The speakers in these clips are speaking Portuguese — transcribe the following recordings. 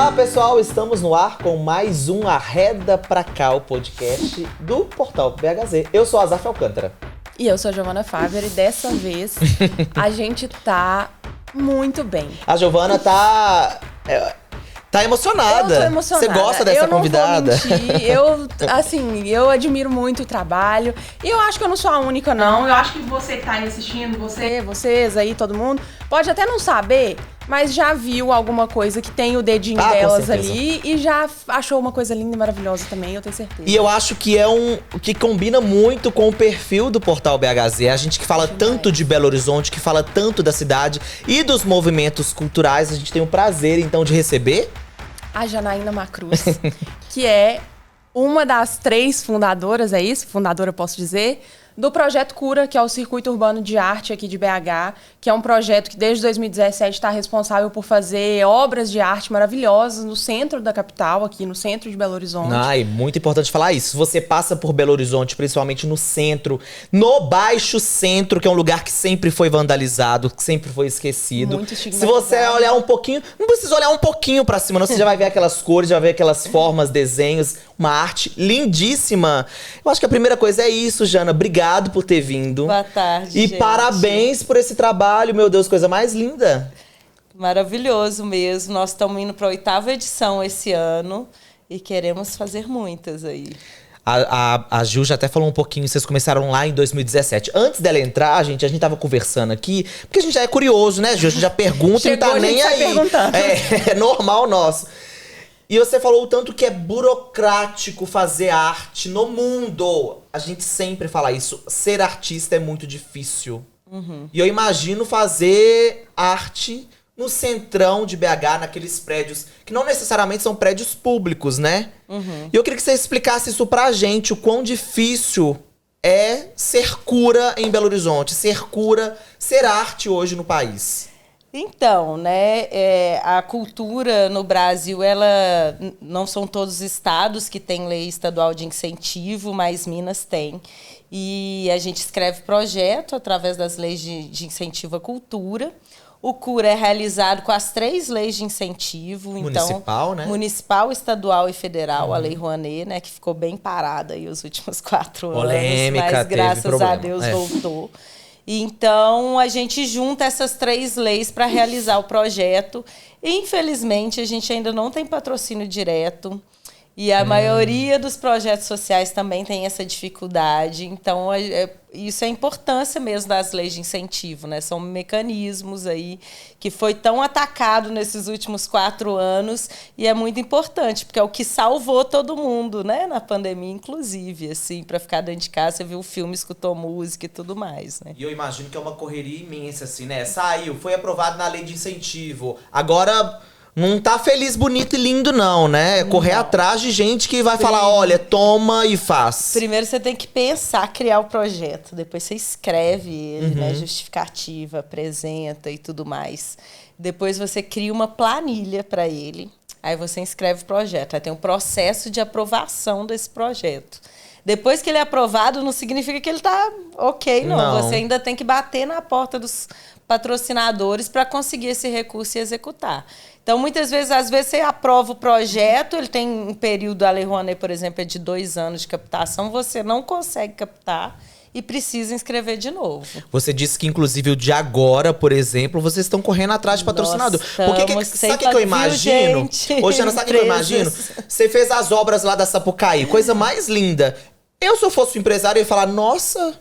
Olá, pessoal, estamos no ar com mais um Arreda Pra Cá, o podcast do Portal BHZ. Eu sou Azaf Alcântara. E eu sou a Giovana Fáver e dessa vez a gente tá muito bem. A Giovana tá emocionada. Eu tô emocionada. Você gosta dessa convidada? Eu não vou mentir. Eu admiro muito o trabalho. E eu acho que eu não sou a única, não. Eu acho que você que tá aí assistindo, vocês aí, todo mundo, pode até não saber, mas já viu alguma coisa que tem o dedinho delas ali e já achou uma coisa linda e maravilhosa também, eu tenho certeza. E eu acho que que combina muito com o perfil do Portal BHZ. A gente que fala tanto de Belo Horizonte, que fala tanto da cidade e dos movimentos culturais. A gente tem o prazer, então, de receber a Janaína Macruz, que é uma das 3 fundadoras, é isso? Fundadora, posso dizer, do Projeto Cura, que é o Circuito Urbano de Arte aqui de BH, que é um projeto que desde 2017 está responsável por fazer obras de arte maravilhosas no centro da capital, aqui no centro de Belo Horizonte. Ai, muito importante falar isso. Se você passa por Belo Horizonte, principalmente no centro, no Baixo Centro, que é um lugar que sempre foi vandalizado, que sempre foi esquecido. Muito Se você olhar um pouquinho, não precisa olhar um pouquinho pra cima, não. Você já vai ver aquelas cores, já vai ver aquelas formas, desenhos, uma arte lindíssima. Eu acho que a primeira coisa é isso, Jana. Obrigado por ter vindo. Boa tarde, E gente. parabéns por esse trabalho, meu Deus, coisa mais linda. Maravilhoso mesmo. Nós estamos indo para a 8ª edição esse ano e queremos fazer muitas aí. A Ju já até falou um pouquinho, vocês começaram lá em 2017. Antes dela entrar, a gente tava conversando aqui, porque a gente já é curioso, né, Ju? A gente já pergunta e não tá nem aí. É normal nosso. E você falou o tanto que é burocrático fazer arte no mundo. A gente sempre fala isso. Ser artista é muito difícil. Uhum. E eu imagino fazer arte no centrão de BH, naqueles prédios que não necessariamente são prédios públicos, né? Uhum. E eu queria que você explicasse isso pra gente, o quão difícil é ser cura em Belo Horizonte, ser cura, ser arte hoje no país. Então, né, a cultura no Brasil, ela não são todos os estados que têm lei estadual de incentivo, mas Minas tem. E a gente escreve projeto através das leis de incentivo à cultura. O CURA é realizado com as 3 leis de incentivo. Municipal, né? Municipal, estadual e federal, a Lei Rouanet, né, que ficou bem parada aí os últimos 4 anos. Polêmica, mas graças teve problema. a Deus voltou. Então, a gente junta essas 3 leis para realizar o projeto. Infelizmente, a gente ainda não tem patrocínio direto. E a maioria dos projetos sociais também tem essa dificuldade. Então, isso é a importância mesmo das leis de incentivo, né? São mecanismos aí que foi tão atacado nesses últimos 4 anos e é muito importante, porque é o que salvou todo mundo, né? Na pandemia, inclusive, assim, para ficar dentro de casa, você viu o filme, escutou música e tudo mais, né? E eu imagino que é uma correria imensa, assim, né? Saiu, foi aprovado na lei de incentivo. Agora não tá feliz, bonito e lindo, não, né? Correr atrás de gente que vai falar, olha, toma e faz. Primeiro você tem que pensar, criar o projeto. Depois você escreve ele, né? Justificativa, apresenta e tudo mais. Depois você cria uma planilha para ele. Aí você inscreve o projeto. Aí tem um processo de aprovação desse projeto. Depois que ele é aprovado, não significa que ele tá ok, não. Você ainda tem que bater na porta dos patrocinadores para conseguir esse recurso e executar. Então, muitas vezes, às vezes, você aprova o projeto, ele tem um período, a Lei Rouanet, por exemplo, é de 2 anos de captação, você não consegue captar e precisa inscrever de novo. Você disse que, inclusive, o de agora, por exemplo, vocês estão correndo atrás de patrocinador. Porque sabe o que eu imagino? Hoje, Ana, sabe o que eu imagino? Você fez as obras lá da Sapucaí, coisa mais linda. Eu, se eu fosse um empresário, eu ia falar, nossa,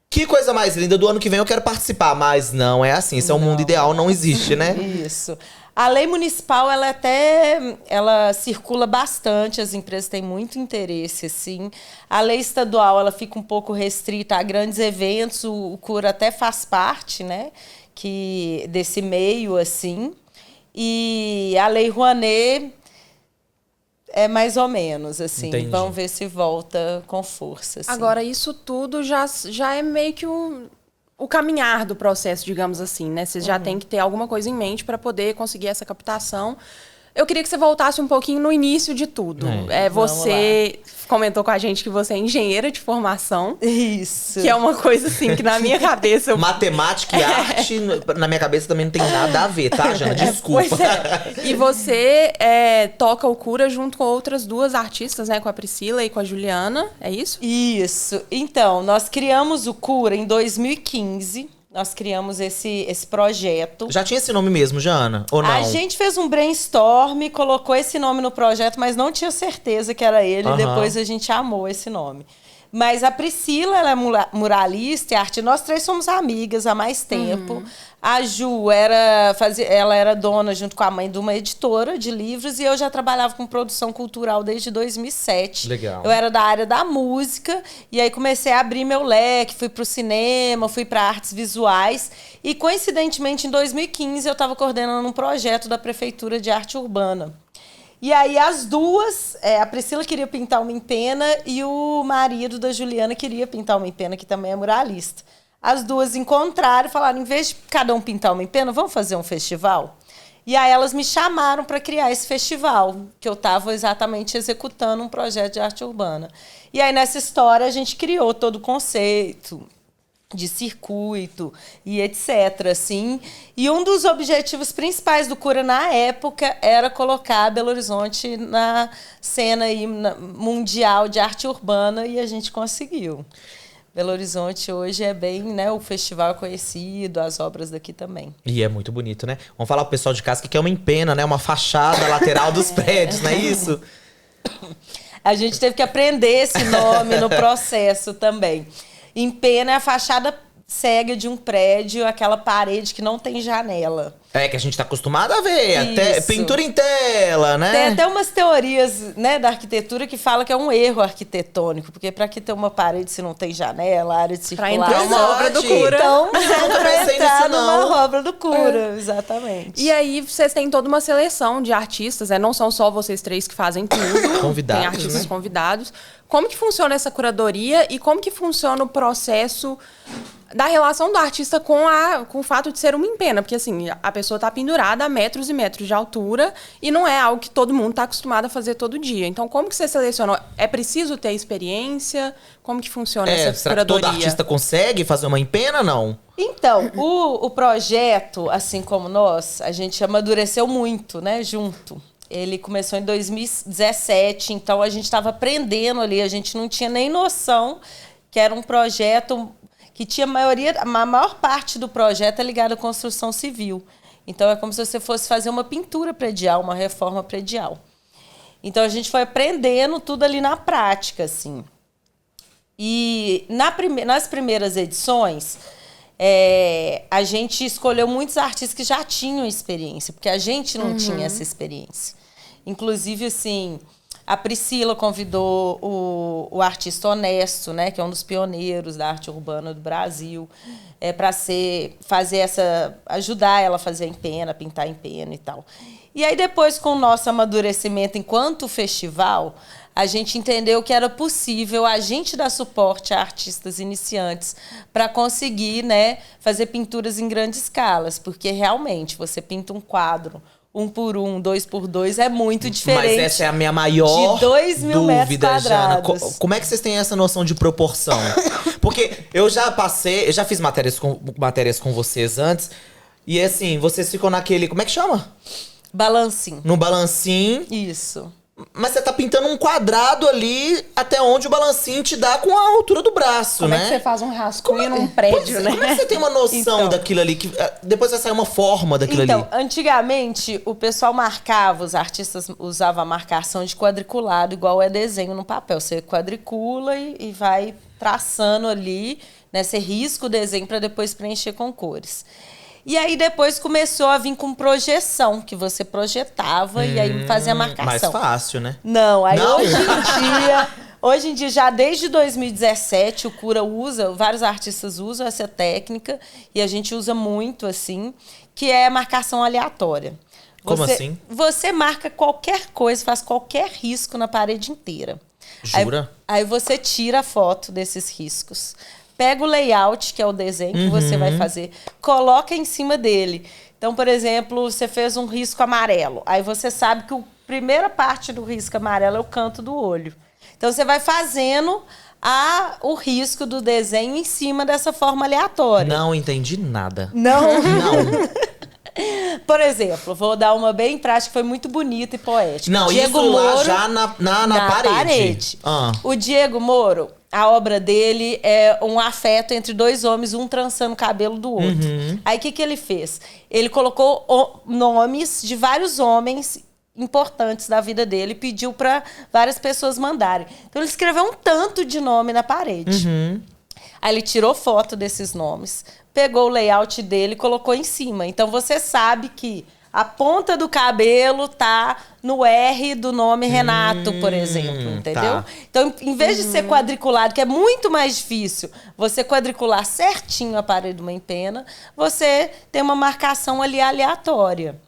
que coisa mais linda, do ano que vem eu quero participar. Mas não é assim, isso é um mundo ideal, não existe, né? Isso. A lei municipal, ela circula bastante, as empresas têm muito interesse, assim. A lei estadual, ela fica um pouco restrita a grandes eventos, o CURA até faz parte, né, desse meio, assim. E a lei Rouanet é mais ou menos, assim. Entendi. Vamos ver se volta com força, assim. Agora, isso tudo já é meio que o caminhar do processo, digamos assim, né? Vocês já têm que ter alguma coisa em mente para poder conseguir essa captação. Eu queria que você voltasse um pouquinho no início de tudo. Você comentou com a gente que você é engenheira de formação. Isso. Que é uma coisa, assim, que na minha cabeça... Matemática e arte, na minha cabeça também não tem nada a ver, tá, Jana? Desculpa. Pois é. E você toca o Cura junto com outras duas artistas, né? Com a Priscila e com a Juliana, é isso? Isso. Então, nós criamos o Cura em 2015. Nós criamos esse projeto. Já tinha esse nome mesmo, Jana? Ou não? A gente fez um brainstorm, colocou esse nome no projeto, mas não tinha certeza que era ele. Depois a gente amou esse nome. Mas a Priscila, ela é muralista e arte. Nós três somos amigas há mais tempo. A Ju ela era dona, junto com a mãe, de uma editora de livros. E eu já trabalhava com produção cultural desde 2007. Legal. Eu era da área da música. E aí comecei a abrir meu leque. Fui pro cinema, fui para artes visuais. E, coincidentemente, em 2015, eu estava coordenando um projeto da Prefeitura de Arte Urbana. E aí as duas, a Priscila queria pintar uma empena e o marido da Juliana queria pintar uma empena, que também é muralista. As duas encontraram e falaram, em vez de cada um pintar uma empena, vamos fazer um festival? E aí elas me chamaram para criar esse festival, que eu estava exatamente executando um projeto de arte urbana. E aí nessa história a gente criou todo o conceito de circuito e etc, assim. E um dos objetivos principais do Cura na época era colocar Belo Horizonte na cena aí mundial de arte urbana, e a gente conseguiu. Belo Horizonte hoje é bem, né, o festival é conhecido, as obras daqui também. E é muito bonito, né? Vamos falar pro pessoal de casa que é uma empena, né? Uma fachada lateral dos prédios, não é isso? A gente teve que aprender esse nome no processo também. Empena é a fachada cega de um prédio, aquela parede que não tem janela. É, que a gente tá acostumado a ver, até pintura em tela, né? Tem até umas teorias, né, da arquitetura que falam que é um erro arquitetônico, porque para que ter uma parede se não tem janela, área de circular... Pra entrar uma obra do Cura. Então, pra entrar não. numa obra do Cura, exatamente. E aí, vocês têm toda uma seleção de artistas, né? Não são só vocês três que fazem tudo. Convidados, tem artistas né? convidados. Como que funciona essa curadoria e como que funciona o processo da relação do artista com o fato de ser uma empena? Porque, assim, a pessoa tá pendurada a metros e metros de altura e não é algo que todo mundo tá acostumado a fazer todo dia. Então, como que você selecionou? É preciso ter experiência? Como que funciona essa será curadoria? que todo artista consegue fazer uma empena, não? Então, o projeto, assim como nós, a gente amadureceu muito, né, junto. Ele começou em 2017, então a gente estava aprendendo ali, a gente não tinha nem noção que era um projeto que tinha a maior parte do projeto é ligada à construção civil. Então é como se você fosse fazer uma pintura predial, uma reforma predial. Então a gente foi aprendendo tudo ali na prática, assim. E nas primeiras edições, a gente escolheu muitos artistas que já tinham experiência, porque a gente não tinha essa experiência. Inclusive, assim, a Priscila convidou o artista Honesto, né, que é um dos pioneiros da arte urbana do Brasil, para ajudar ela a fazer empena, pintar empena e tal. E aí, depois, com o nosso amadurecimento enquanto festival, a gente entendeu que era possível a gente dar suporte a artistas iniciantes para conseguir, né, fazer pinturas em grandes escalas, porque realmente você pinta um quadro 1 por 1, 2 por 2 é muito diferente. Mas essa é a minha maior de 2.000 metros dúvida, Jana. quadrados. Como é que vocês têm essa noção de proporção? Porque eu já fiz matérias com vocês antes, e assim, vocês ficam naquele, como é que chama? Balancinho. No balancinho. Isso. Mas você tá pintando um quadrado ali até onde o balancinho te dá com a altura do braço, Como né? é que você faz um rascunho num prédio, né? Como é que você tem uma noção daquilo ali? Que depois vai sair uma forma daquilo ali. Então, antigamente, o pessoal marcava, os artistas usavam a marcação de quadriculado, igual é desenho no papel. Você quadricula e vai traçando ali, né? Você risca o desenho para depois preencher com cores. E aí depois começou a vir com projeção, que você projetava e aí fazia a marcação. Mais fácil, né? Não, aí Não? hoje em dia, já desde 2017, o Cura usa, vários artistas usam essa técnica, e a gente usa muito, assim, que é a marcação aleatória. Como assim? Você marca qualquer coisa, faz qualquer risco na parede inteira. Jura? Aí você tira a foto desses riscos. pega o layout, que é o desenho que você vai fazer, coloca em cima dele. Então, por exemplo, você fez um risco amarelo. Aí você sabe que a primeira parte do risco amarelo é o canto do olho. Então, você vai fazendo o risco do desenho em cima dessa forma aleatória. Não entendi nada. Não? Não. Por exemplo, vou dar uma bem prática, foi muito bonita e poética. Não, Diego isso lá Moro, já na parede. O Diego Moro, a obra dele é um afeto entre dois homens, um trançando o cabelo do outro. Aí o que ele fez? Ele colocou nomes de vários homens importantes da vida dele e pediu para várias pessoas mandarem. Então ele escreveu um tanto de nome na parede. Aí ele tirou foto desses nomes, pegou o layout dele e colocou em cima. Então você sabe que a ponta do cabelo tá no R do nome Renato, por exemplo, entendeu? Tá. Então, em vez de ser quadriculado, que é muito mais difícil você quadricular certinho a parede de uma empena, você tem uma marcação ali aleatória.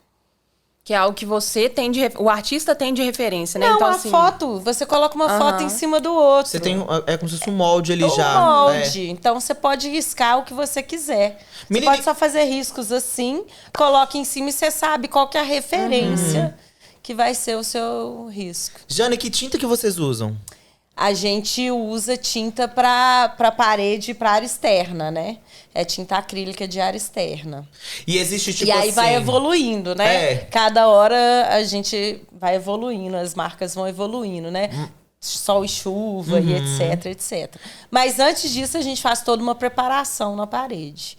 Que é algo que você tem o artista tem de referência, né? Não, então, a assim, foto, você coloca uma foto em cima do outro. Você tem é como se fosse um molde ali Um já. molde. Então você pode riscar o que você quiser. Você pode só fazer riscos assim, coloca em cima e você sabe qual que é a referência que vai ser o seu risco. Jane, que tinta que vocês usam? A gente usa tinta para parede e para área externa, né? É tinta acrílica de área externa. E existe tipo E aí assim... vai evoluindo, né? É. Cada hora a gente vai evoluindo, as marcas vão evoluindo, né? Sol e chuva e etc, etc. Mas antes disso, a gente faz toda uma preparação na parede.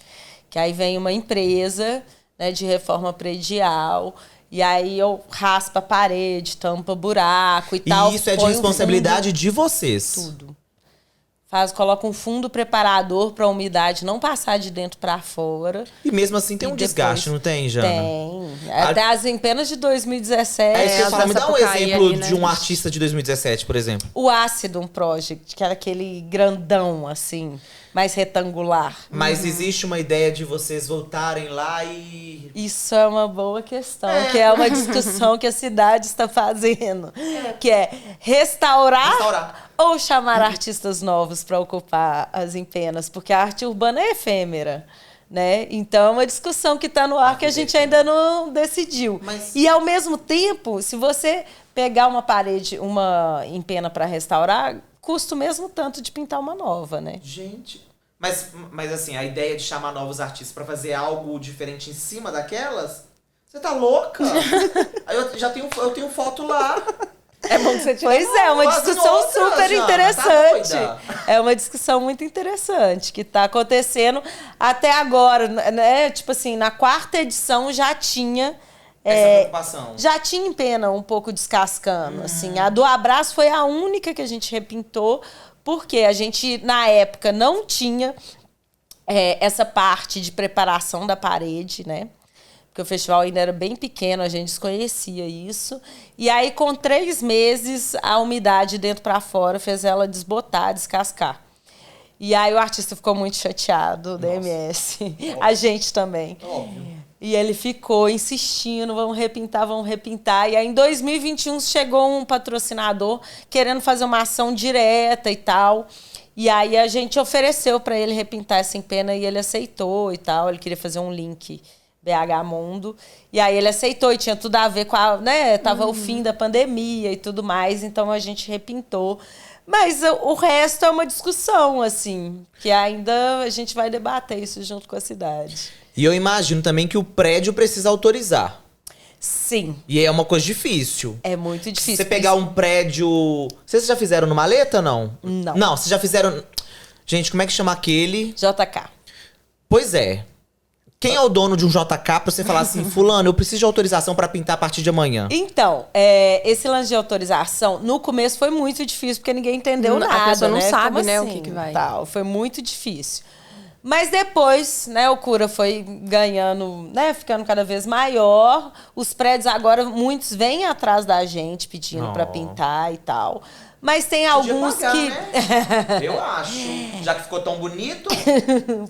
Que aí vem uma empresa, né, de reforma predial, e aí eu raspo a parede, tampa buraco e tal. E isso é de responsabilidade de vocês. Tudo. Coloca um fundo preparador para a umidade não passar de dentro para fora. E mesmo assim tem um desgaste, não tem, Jana? Tem. Até as empenas de 2017. É isso que eu ia falar. Me dá um exemplo ali, né? de um artista de 2017, por exemplo. O Acidum Project, que era aquele grandão, assim, mais retangular. Mas existe uma ideia de vocês voltarem lá e... Isso é uma boa questão, que é uma discussão que a cidade está fazendo. Que é restaurar ou chamar artistas novos para ocupar as empenas, porque a arte urbana é efêmera, né? Então é uma discussão que está no ar que a gente ainda não decidiu. E ao mesmo tempo, se você pegar uma parede, uma empena para restaurar, custa o mesmo tanto de pintar uma nova, né? Gente... Mas assim, a ideia de chamar novos artistas pra fazer algo diferente em cima daquelas... Você tá louca? Aí eu tenho foto lá... é bom que você tire. Pois é, uma discussão outras, super Jana, interessante. tá É uma discussão muito interessante que está acontecendo até agora, né? Tipo assim, na 4ª edição já tinha essa preocupação. Já tinha empena um pouco descascando, assim. A do Abraço foi a única que a gente repintou, porque a gente, na época, não tinha essa parte de preparação da parede, né? Porque o festival ainda era bem pequeno, a gente desconhecia isso. E aí, com 3 meses, a umidade dentro para fora fez ela desbotar, descascar. E aí o artista ficou muito chateado, da MS. A gente também. Óbvio. E ele ficou insistindo, vamos repintar. E aí, em 2021, chegou um patrocinador querendo fazer uma ação direta e tal. E aí, a gente ofereceu para ele repintar essa empena e ele aceitou e tal. Ele queria fazer um link BH Mundo. E aí, ele aceitou e tinha tudo a ver com né? Tava o fim da pandemia e tudo mais. Então, a gente repintou. Mas o resto é uma discussão, assim, que ainda a gente vai debater isso junto com a cidade. E eu imagino também que o prédio precisa autorizar. Sim. E é uma coisa difícil. É muito difícil. Você pegar um prédio... Vocês já fizeram no Maleta, não? Não. Não, vocês já fizeram... Gente, como é que chama aquele? JK. Pois é. Quem é o dono de um JK pra você falar assim, fulano, eu preciso de autorização pra pintar a partir de amanhã? Então, esse lance de autorização, no começo foi muito difícil, porque ninguém entendeu nada, a pessoa não né? sabe, Como né, assim? o que vai. Tal, foi muito difícil. Mas depois, né, o Cura foi ganhando, né, ficando cada vez maior. Os prédios agora, muitos vêm atrás da gente pedindo pra pintar e tal. Mas tem Podia alguns pagar, que... né? Eu acho. Já que ficou tão bonito,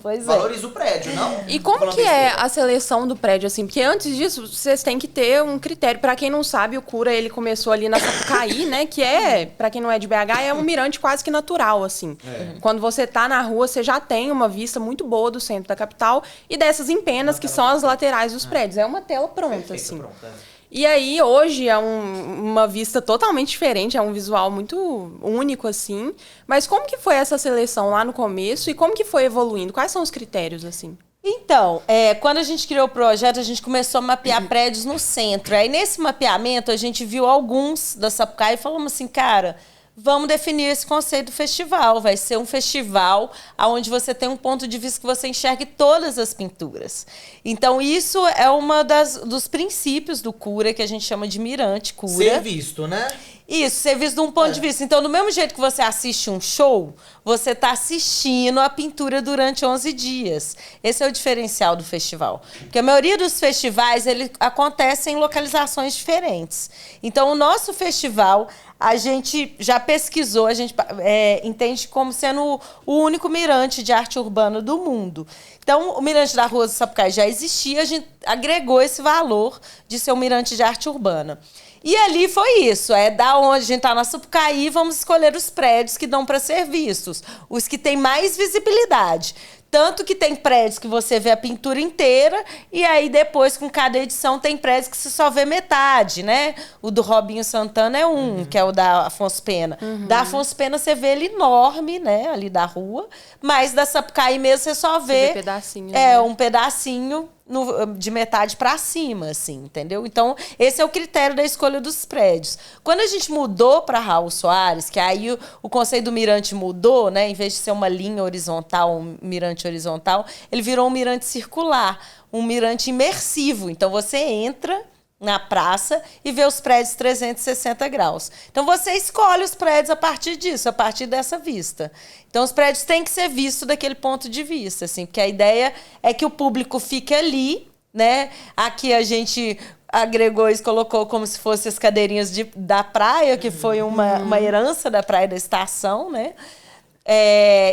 Pois valoriza o prédio, não? E como que é a seleção do prédio, assim? Porque antes disso, vocês têm que ter um critério. Pra quem não sabe, o Cura, ele começou ali na Sapucaí, né? Que é, pra quem não é de BH, é um mirante quase que natural, assim. Quando você tá na rua, você já tem uma vista muito boa do centro da capital e dessas empenas, que são as laterais dos prédios. É uma tela pronta, Perfeito, assim. pronta. E aí, hoje, é uma vista totalmente diferente, é um visual muito único, assim. Mas como que foi essa seleção lá no começo e como que foi evoluindo? Quais são os critérios, assim? Então, quando a gente criou o projeto, a gente começou a mapear prédios no centro. Aí, nesse mapeamento, a gente viu alguns da Sapucaí e falamos assim, cara, vamos definir esse conceito do festival. Vai ser um festival onde você tem um ponto de vista que você enxergue todas as pinturas. Então, isso é dos princípios do Cura, que a gente chama de Mirante Cura. Ser visto, né? Isso, ser visto de um ponto de vista. Então, do mesmo jeito que você assiste um show, você está assistindo a pintura durante 11 dias. Esse é o diferencial do festival. Porque a maioria dos festivais, ele acontece em localizações diferentes. Então, o nosso festival, a gente já pesquisou, a gente entende como sendo o único mirante de arte urbana do mundo. Então, o Mirante da Rua do Sapucaí já existia, a gente agregou esse valor de ser um mirante de arte urbana. E ali foi isso, da onde a gente está na Sapucaí, vamos escolher os prédios que dão para ser vistos, os que têm mais visibilidade. Tanto que tem prédios que você vê a pintura inteira e aí depois, com cada edição, tem prédios que você só vê metade, né? O do Robinho Santana é que é o da Afonso Pena. Da Afonso Pena você vê ele enorme, né? Ali da rua. Mas da Sapucaí mesmo você só vê... pedacinho, né? Um pedacinho de metade para cima, assim, entendeu? Então, esse é o critério da escolha dos prédios. Quando a gente mudou para Raul Soares, que aí o conceito do mirante mudou, né? Em vez de ser uma linha horizontal, um mirante horizontal, ele virou um mirante circular, um mirante imersivo. Então, você entra na praça e vê os prédios 360 graus. Então, você escolhe os prédios a partir disso, a partir dessa vista. Então, os prédios têm que ser vistos daquele ponto de vista, assim, porque a ideia é que o público fique ali, né? Aqui a gente agregou e colocou como se fossem as cadeirinhas da praia, que foi uma herança da Praia da Estação, né?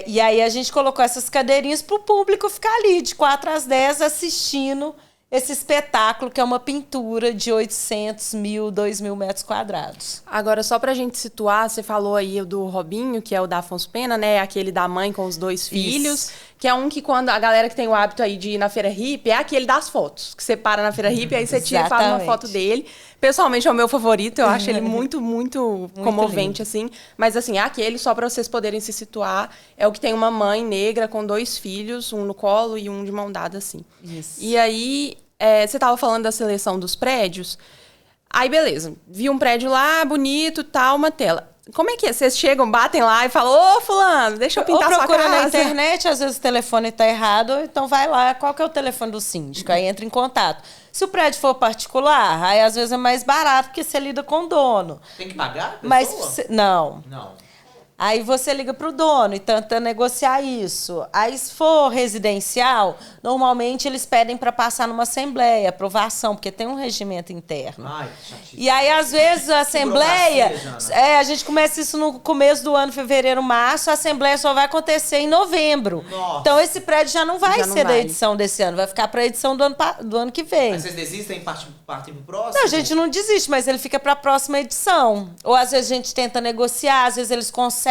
E aí a gente colocou essas cadeirinhas para o público ficar ali, de 4 às 10, assistindo esse espetáculo, que é uma pintura de 800 mil, 2.000 metros quadrados. Agora, só pra gente situar, você falou aí do Robinho, que é o da Afonso Pena, né? Aquele da mãe com os 2 filhos. Que é um que quando a galera que tem o hábito aí de ir na Feira Hippie, é aquele das fotos. Que você para na Feira Hippie, aí você tira e faz uma foto dele. Pessoalmente é o meu favorito, eu acho ele muito, muito comovente, assim. Mas assim, é aquele, só pra vocês poderem se situar, é o que tem uma mãe negra com 2 filhos, um no colo e um de mão dada, assim. Isso. E aí, você tava falando da seleção dos prédios. Aí, beleza. Vi um prédio lá, bonito, tal, uma tela. Como é que é? Vocês chegam, batem lá e falam, ô, fulano, deixa eu pintar sua casa. Ou procura na internet, às vezes o telefone tá errado, então vai lá, qual que é o telefone do síndico? Aí entra em contato. Se o prédio for particular, aí às vezes é mais barato, porque você lida com o dono. Tem que pagar a pessoa? Mas, não. Não. Aí você liga para o dono e tenta negociar isso. Aí, se for residencial, normalmente eles pedem para passar numa assembleia, aprovação, porque tem um regimento interno. Ai, chatice. E aí, às vezes, a assembleia... a gente começa isso no começo do ano, fevereiro, março, a assembleia só vai acontecer em novembro. Nossa. Então, esse prédio já não vai ser da vai. edição desse ano, vai ficar para a edição do ano que vem. Mas vocês desistem e partem pro próximo? Não, a gente não desiste, mas ele fica para a próxima edição. Ou às vezes a gente tenta negociar, às vezes eles conseguem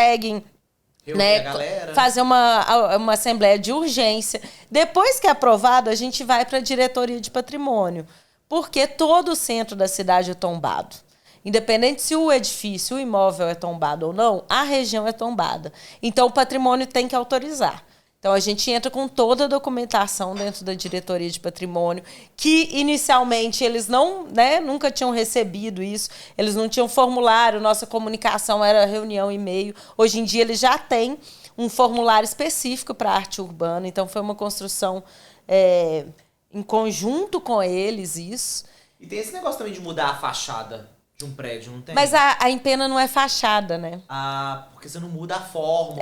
reunir a galera. fazer uma assembleia de urgência. Depois que é aprovado, a gente vai para a diretoria de patrimônio, porque todo o centro da cidade é tombado. Independente se o edifício, o imóvel é tombado ou não, a região é tombada. Então, o patrimônio tem que autorizar. Então, a gente entra com toda a documentação dentro da diretoria de patrimônio, que inicialmente eles nunca tinham recebido isso, eles não tinham formulário, nossa comunicação era reunião e e-mail. Hoje em dia, eles já têm um formulário específico para arte urbana, então foi uma construção em conjunto com eles, isso. E tem esse negócio também de mudar a fachada de Um prédio não tem? Mas a empena não é fachada, né? Ah, porque você não muda a forma.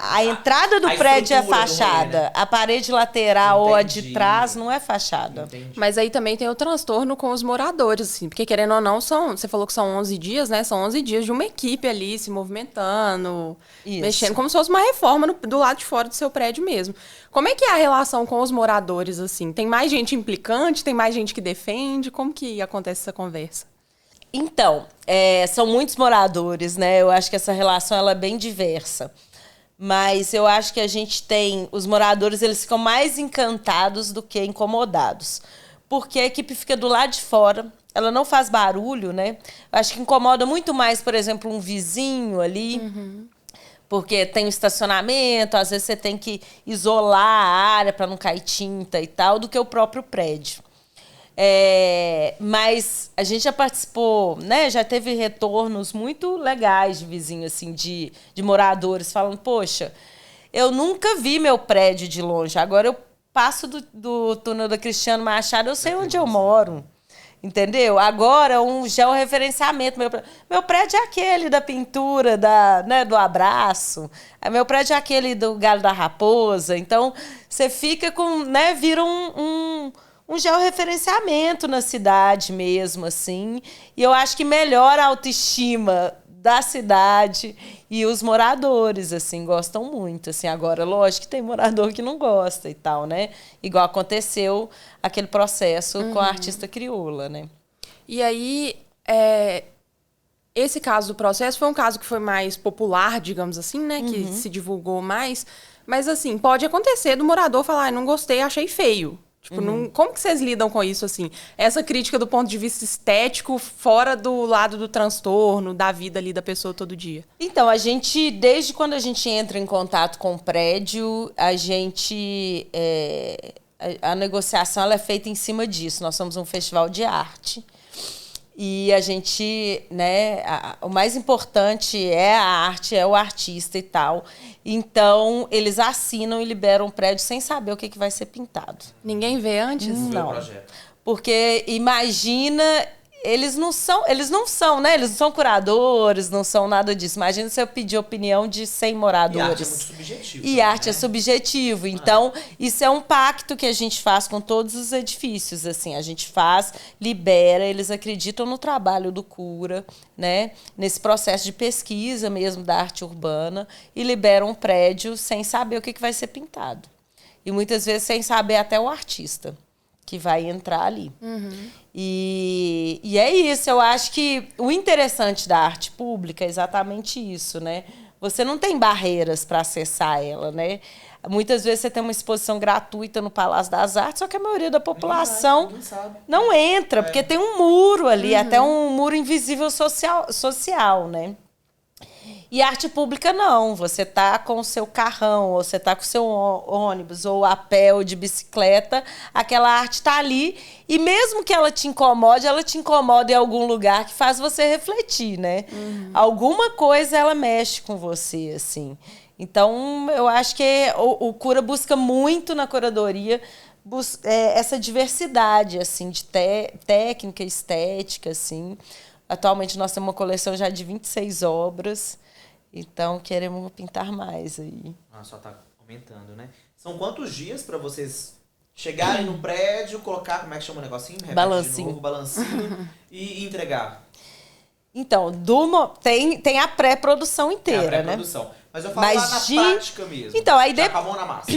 A entrada do prédio é fachada. Né? A parede lateral ou a de trás não é fachada. Entendi. Mas aí também tem o transtorno com os moradores, assim. Porque querendo ou não, você falou que são 11 dias, né? São 11 dias de uma equipe ali se movimentando, mexendo, como se fosse uma reforma do lado de fora do seu prédio mesmo. Como é que é a relação com os moradores, assim? Tem mais gente implicante? Tem mais gente que defende? Como que acontece essa conversa? Então, são muitos moradores, né? Eu acho que essa relação ela é bem diversa. Mas eu acho que a gente tem... Os moradores, eles ficam mais encantados do que incomodados. Porque a equipe fica do lado de fora, ela não faz barulho, né? Eu acho que incomoda muito mais, por exemplo, um vizinho ali... Porque tem o estacionamento, às vezes você tem que isolar a área para não cair tinta e tal, do que o próprio prédio. Mas a gente já participou, né? Já teve retornos muito legais de vizinhos, assim, de moradores, falando, poxa, eu nunca vi meu prédio de longe, agora eu passo do túnel da Cristiano Machado, eu sei onde eu moro. Entendeu? Agora, um georreferenciamento. Meu prédio é aquele da pintura, do abraço. Meu prédio é aquele do galho da raposa. Então, você fica com... Né, vira um georreferenciamento na cidade mesmo, assim. E eu acho que melhora a autoestima da cidade e os moradores, assim, gostam muito, assim. Agora, lógico que tem morador que não gosta e tal, né? Igual aconteceu aquele processo com a artista crioula, né? E aí, esse caso do processo foi um caso que foi mais popular, digamos assim, né? Que se divulgou mais. Mas, assim, pode acontecer do morador falar, não gostei, achei feio. Tipo, como que vocês lidam com isso, assim? Essa crítica do ponto de vista estético, fora do lado do transtorno, da vida ali da pessoa todo dia. Então, a gente, desde quando a gente entra em contato com o prédio, a gente... a negociação ela é feita em cima disso. Nós somos um festival de arte. E a gente, né, o mais importante é a arte, é o artista e tal. Então, eles assinam e liberam o prédio sem saber o que vai ser pintado. Ninguém vê antes? Não. Porque imagina, eles não são, né? Eles não são curadores, não são nada disso. Imagina se eu pedir opinião de 100 moradores. E arte é muito subjetivo. E arte é subjetivo. Então, isso é um pacto que a gente faz com todos os edifícios, assim. A gente faz, libera, eles acreditam no trabalho do cura, né? Nesse processo de pesquisa mesmo da arte urbana e liberam um prédio sem saber o que vai ser pintado. E muitas vezes sem saber até o artista que vai entrar ali. E é isso, eu acho que o interessante da arte pública é exatamente isso, né? Você não tem barreiras para acessar ela, né? Muitas vezes você tem uma exposição gratuita no Palácio das Artes, só que a maioria da população não entra, porque tem um muro ali, até um muro invisível social, né? E arte pública não, você tá com o seu carrão, ou você tá com o seu ônibus, ou a pé, ou de bicicleta, aquela arte tá ali, e mesmo que ela te incomode em algum lugar que faz você refletir, né? Alguma coisa ela mexe com você, assim. Então, eu acho que o cura busca muito na curadoria essa diversidade, assim, de técnica, estética, assim. Atualmente, nós temos uma coleção já de 26 obras. Então, queremos pintar mais aí. Só tá aumentando, né? São quantos dias para vocês chegarem no prédio, colocar, como é que chama o negocinho? Balancinho. Balancinho e entregar? Então, tem a pré-produção inteira, né? Mas eu falo lá na prática mesmo. Então, aí já com a mão na massa.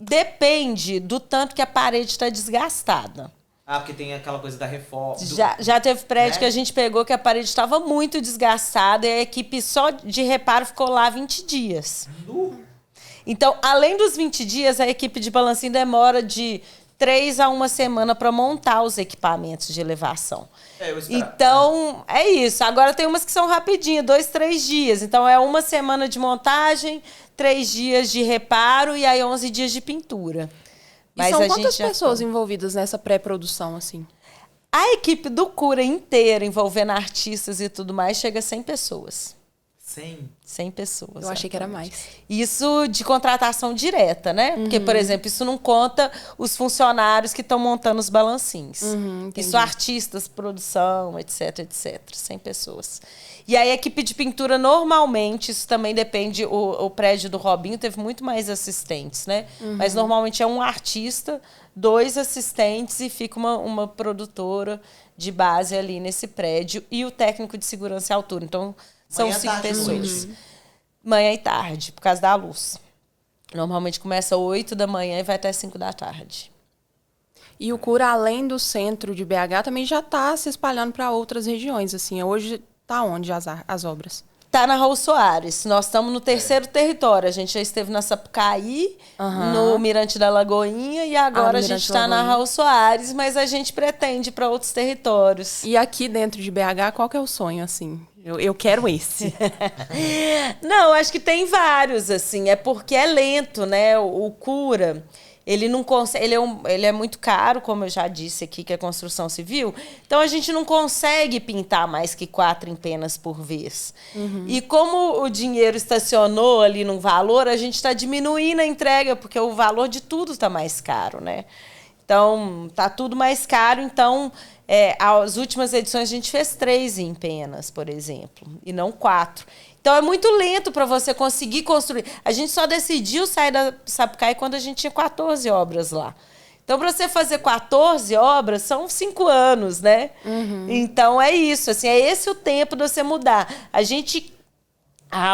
Depende do tanto que a parede está desgastada. Porque tem aquela coisa da reforma. Já teve prédio, né, que a gente pegou que a parede estava muito desgastada e a equipe só de reparo ficou lá 20 dias. Então, além dos 20 dias, a equipe de balancinho demora de 3 a 1 semana para montar os equipamentos de elevação. Então, é isso. Agora tem umas que são rapidinho, 2, 3 dias. Então, é 1 semana de montagem, 3 dias de reparo e aí 11 dias de pintura. Mas são quantas pessoas envolvidas nessa pré-produção, assim? A equipe do Cura inteira, envolvendo artistas e tudo mais, chega a 100 pessoas. 100 pessoas. Eu achei que era mais. Isso de contratação direta, né? Porque, por exemplo, isso não conta os funcionários que estão montando os balancinhos. Isso artistas, produção, etc, etc. 100 pessoas. E aí a equipe de pintura, normalmente, isso também depende, o prédio do Robinho teve muito mais assistentes, né? Mas normalmente é um artista, 2 assistentes e fica uma produtora de base ali nesse prédio e o técnico de segurança e altura. Então, são 5 pessoas. Manhã e tarde, por causa da luz. Normalmente começa 8 da manhã e vai até 5 da tarde. E o Cura, além do centro de BH, também já está se espalhando para outras regiões. Assim, hoje está onde as obras? Tá na Raul Soares. Nós estamos no 3º território. A gente já esteve na Sapucaí, no Mirante da Lagoinha e agora a gente está na Raul Soares, mas a gente pretende para outros territórios. E aqui dentro de BH, qual que é o sonho, assim? Eu quero esse. Não, acho que tem vários, assim. É porque é lento, né? O Cura... Ele não consegue, ele é muito caro, como eu já disse aqui, que é construção civil. Então, a gente não consegue pintar mais que 4 empenas por vez. E como o dinheiro estacionou ali num valor, a gente está diminuindo a entrega, porque o valor de tudo está mais caro, né? Então, tá tudo mais caro. Então, as últimas edições a gente fez 3 empenas, por exemplo, e não 4. Então, é muito lento para você conseguir construir. A gente só decidiu sair da Sapucaí quando a gente tinha 14 obras lá. Então, para você fazer 14 obras, são 5 anos, né? Então, é isso. Assim, é esse o tempo de você mudar. A gente...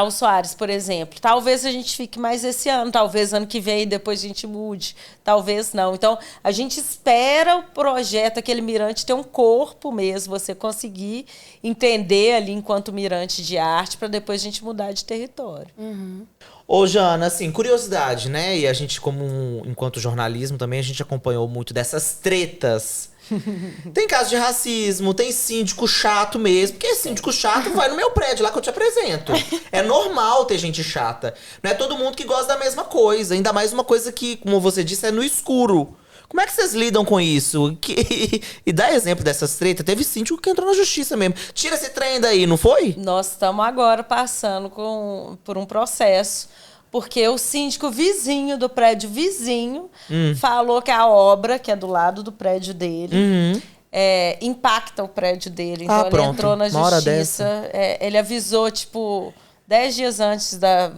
o Soares, por exemplo. Talvez a gente fique mais esse ano. Talvez ano que vem depois a gente mude. Talvez não. Então, a gente espera o projeto, aquele mirante, ter um corpo mesmo. Você conseguir entender ali enquanto mirante de arte para depois a gente mudar de território. Ô, Jana, assim, curiosidade, né? E a gente, enquanto jornalismo também, a gente acompanhou muito dessas tretas. Tem caso de racismo, tem síndico chato mesmo. Porque síndico chato vai no meu prédio lá que eu te apresento. É normal ter gente chata. Não é todo mundo que gosta da mesma coisa. Ainda mais uma coisa que, como você disse, é no escuro. Como é que vocês lidam com isso? E dá exemplo dessas tretas. Teve síndico que entrou na justiça mesmo. Tira esse trem daí, não foi? Nós estamos agora passando por um processo. Porque o síndico vizinho do prédio vizinho falou que a obra, que é do lado do prédio dele, impacta o prédio dele. Então ele entrou na justiça. Ele avisou, tipo, 10 dias antes a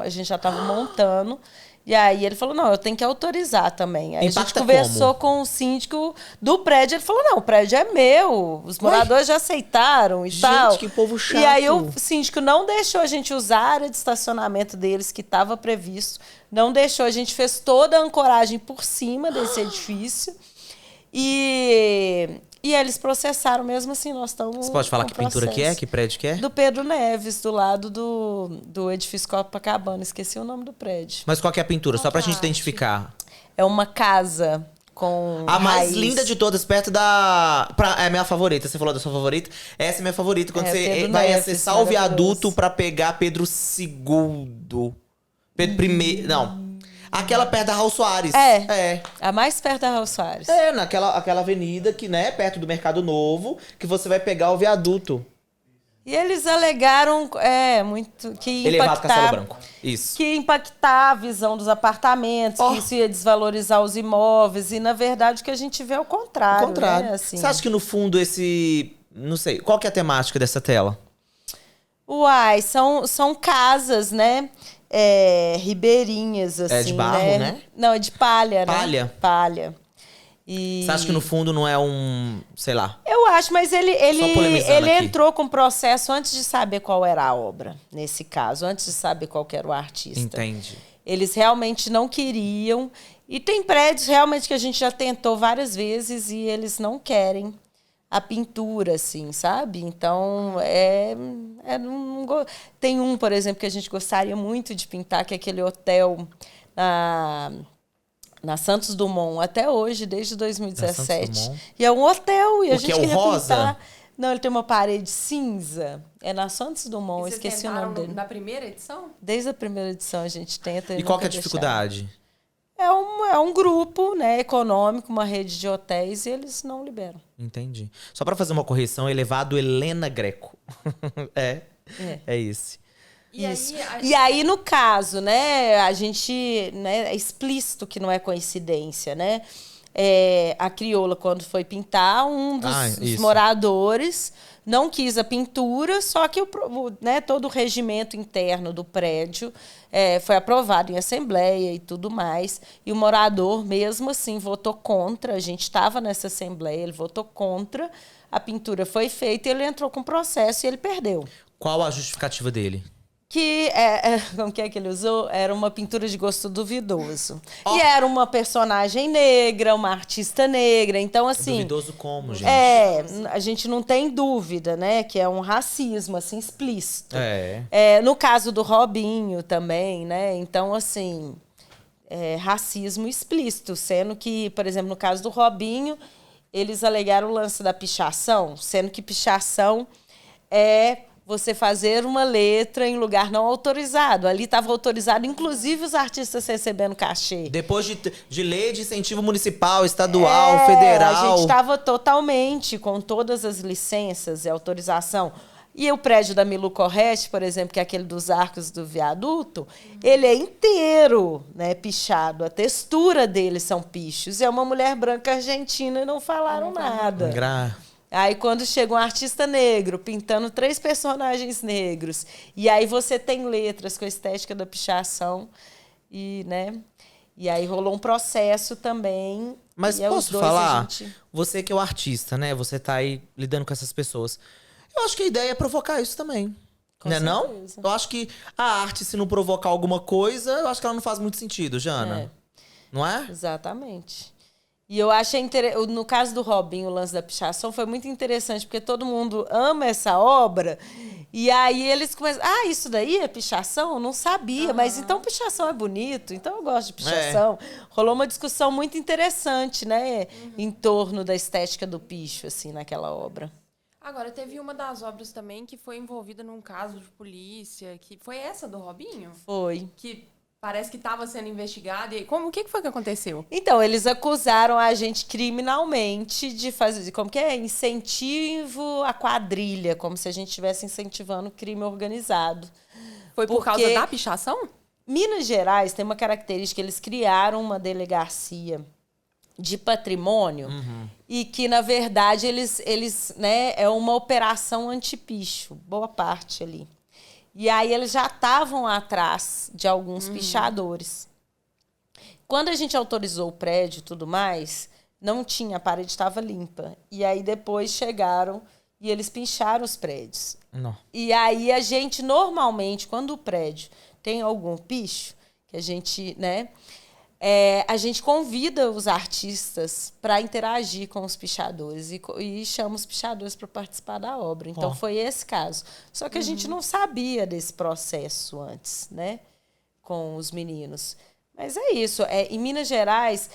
gente já estava montando. E aí ele falou, não, eu tenho que autorizar também. Aí impacta a gente conversou com o síndico do prédio. Ele falou, não, o prédio é meu. Os moradores já aceitaram e tal. Gente, que povo chato. E aí o síndico não deixou a gente usar a área de estacionamento deles, que estava previsto. Não deixou. A gente fez toda a ancoragem por cima desse edifício. E eles processaram mesmo assim, nós estamos. Você pode falar que pintura que é? Que prédio que é? Do Pedro Neves, do lado do edifício Copacabana. Esqueci o nome do prédio. Mas qual que é a pintura? Só pra gente identificar. É uma casa com a mais raiz. linda de todas, perto da... É a minha favorita. Você falou da sua favorita? Essa é minha favorita. Quando você Pedro vai Neves, acessar o viaduto pra pegar Pedro II. Pedro I... Não. Aquela perto da Raul Soares. A mais perto da Raul Soares. Aquela avenida que, né, perto do Mercado Novo, que você vai pegar o viaduto. E eles alegaram muito que Elevado Castelo Branco. Isso. Que ia impactar a visão dos apartamentos, que isso ia desvalorizar os imóveis. E, na verdade, o que a gente vê é o contrário. Né? Assim. Você acha que, no fundo, não sei, qual que é a temática dessa tela? Uai, são casas, né? Ribeirinhas, assim, de barro, né? Não, é de palha, Palha? né? Palha. E... Você acha que no fundo não é sei lá... Eu acho, mas ele aqui. entrou com o processo antes de saber qual era a obra, nesse caso. Antes de saber qual era o artista. Entendi. Eles realmente não queriam. E tem prédios realmente que a gente já tentou várias vezes e eles não querem a pintura, assim, sabe? Então, tem um, por exemplo, que a gente gostaria muito de pintar, que é aquele hotel na Santos Dumont, até hoje, desde 2017. E é um hotel, e a gente queria pintar. Não, ele tem uma parede cinza. É na Santos Dumont, eu esqueci o nome dele. Na primeira edição? Desde a primeira edição a gente tenta. E qual que é a dificuldade? É um grupo, né, econômico, uma rede de hotéis, e eles não liberam. Entendi. Só para fazer uma correção, elevado Helena Greco. É esse. Isso. E aí, no caso, né, a gente, né, é explícito que não é coincidência, né? A crioula, quando foi pintar, um dos moradores não quis a pintura, só que né, todo o regimento interno do prédio foi aprovado em assembleia e tudo mais. E o morador, mesmo assim, votou contra. A gente estava nessa assembleia, ele votou contra. A pintura foi feita e ele entrou com processo e ele perdeu. Qual a justificativa dele? Como que ele usou? Era uma pintura de gosto duvidoso. E era uma personagem negra, uma artista negra. Então, assim... Duvidoso como, gente? A gente não tem dúvida, né? Que é um racismo, assim, explícito. É. No caso do Robinho também, né? Então, assim... racismo explícito. Sendo que, por exemplo, no caso do Robinho, eles alegaram o lance da pichação. Sendo que pichação é... você fazer uma letra em lugar não autorizado. Ali estava autorizado, inclusive os artistas recebendo cachê. Depois de lei de incentivo municipal, estadual, federal. A gente estava totalmente com todas as licenças e autorização. E o prédio da Milu Corretti, por exemplo, que é aquele dos arcos do viaduto, ele é inteiro, né, pichado. A textura dele são pichos. É uma mulher branca argentina e não falaram nada. Aí, quando chega um artista negro pintando 3 personagens negros, e aí você tem letras com a estética da pichação, né? E aí rolou um processo também. Mas posso falar? Você que é o artista, né? Você tá aí lidando com essas pessoas. Eu acho que a ideia é provocar isso também. Né, não? Eu acho que a arte, se não provocar alguma coisa, eu acho que ela não faz muito sentido, Jana. Não é? Exatamente. E eu achei no caso do Robinho, o lance da pichação foi muito interessante, porque todo mundo ama essa obra. E aí eles começam, isso daí é pichação? Eu não sabia, mas então pichação é bonito, então eu gosto de pichação. Rolou uma discussão muito interessante, né, em torno da estética do picho, assim, naquela obra. Agora, teve uma das obras também que foi envolvida num caso de polícia, que foi essa do Robinho? Foi. Que parece que estava sendo investigado. E o que foi que aconteceu? Então, eles acusaram a gente criminalmente de fazer, como que é? Incentivo à quadrilha, como se a gente estivesse incentivando o crime organizado. Foi por causa da pichação? Minas Gerais tem uma característica, eles criaram uma delegacia de patrimônio e que, na verdade, eles né, é uma operação antipicho, boa parte ali. E aí eles já estavam atrás de alguns pichadores. Quando a gente autorizou o prédio e tudo mais, não tinha, a parede estava limpa. E aí depois chegaram e eles picharam os prédios. Não. E aí a gente, normalmente, quando o prédio tem algum picho, que a gente, né... a gente convida os artistas para interagir com os pichadores e chama os pichadores para participar da obra. Então, foi esse caso. Só que a gente não sabia desse processo antes, né? Com os meninos. Mas é isso. Em Minas Gerais,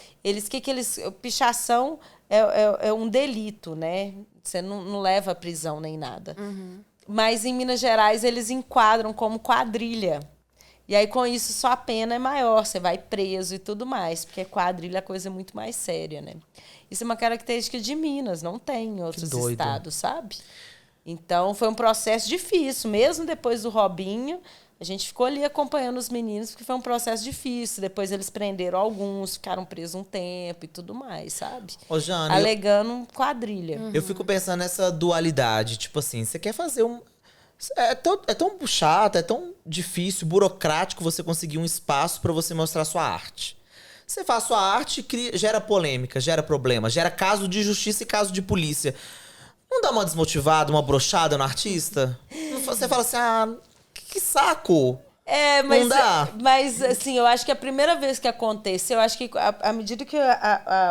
pichação é um delito, né? Você não leva a prisão nem nada. Mas em Minas Gerais, eles enquadram como quadrilha. E aí, com isso, só a pena é maior, você vai preso e tudo mais, porque quadrilha é coisa muito mais séria, né? Isso é uma característica de Minas, não tem em outros estados, sabe? Então, foi um processo difícil. Mesmo depois do Robinho, a gente ficou ali acompanhando os meninos, porque foi um processo difícil. Depois eles prenderam alguns, ficaram presos um tempo e tudo mais, sabe? Ô, Jana, alegando quadrilha. Eu fico pensando nessa dualidade. Tipo assim, você quer fazer um... É tão chato, é tão difícil, burocrático você conseguir um espaço para você mostrar sua arte. Você faz sua arte, gera polêmica, gera problema, gera caso de justiça e caso de polícia. Não dá uma desmotivada, uma brochada no artista? Você fala assim, que saco! Mas, não dá. Mas, assim, eu acho que a primeira vez que aconteceu, eu acho que à medida que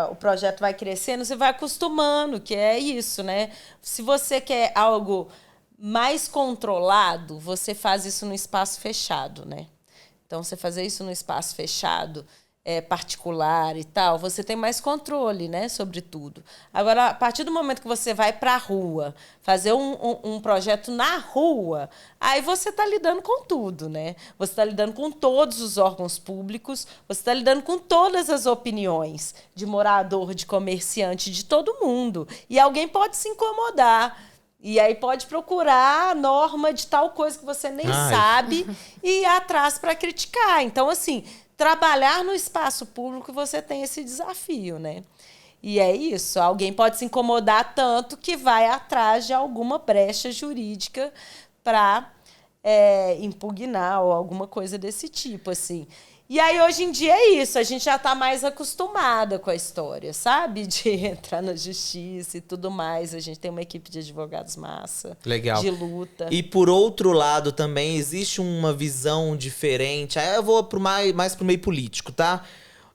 o projeto vai crescendo, você vai acostumando, que é isso, né? Se você quer algo mais controlado, você faz isso no espaço fechado, né? Então, você fazer isso no espaço fechado, particular e tal, você tem mais controle, né, sobre tudo. Agora, a partir do momento que você vai para a rua, fazer um projeto na rua, aí você está lidando com tudo, né? Você está lidando com todos os órgãos públicos, você está lidando com todas as opiniões de morador, de comerciante, de todo mundo. E alguém pode se incomodar. E aí pode procurar a norma de tal coisa que você nem sabe e ir atrás para criticar. Então, assim, trabalhar no espaço público você tem esse desafio, né? E é isso. Alguém pode se incomodar tanto que vai atrás de alguma brecha jurídica para impugnar ou alguma coisa desse tipo, assim. E aí, hoje em dia, é isso. A gente já está mais acostumada com a história, sabe? De entrar na justiça e tudo mais. A gente tem uma equipe de advogados massa. Legal. De luta. E, por outro lado, também existe uma visão diferente. Aí eu vou mais pro meio político, tá?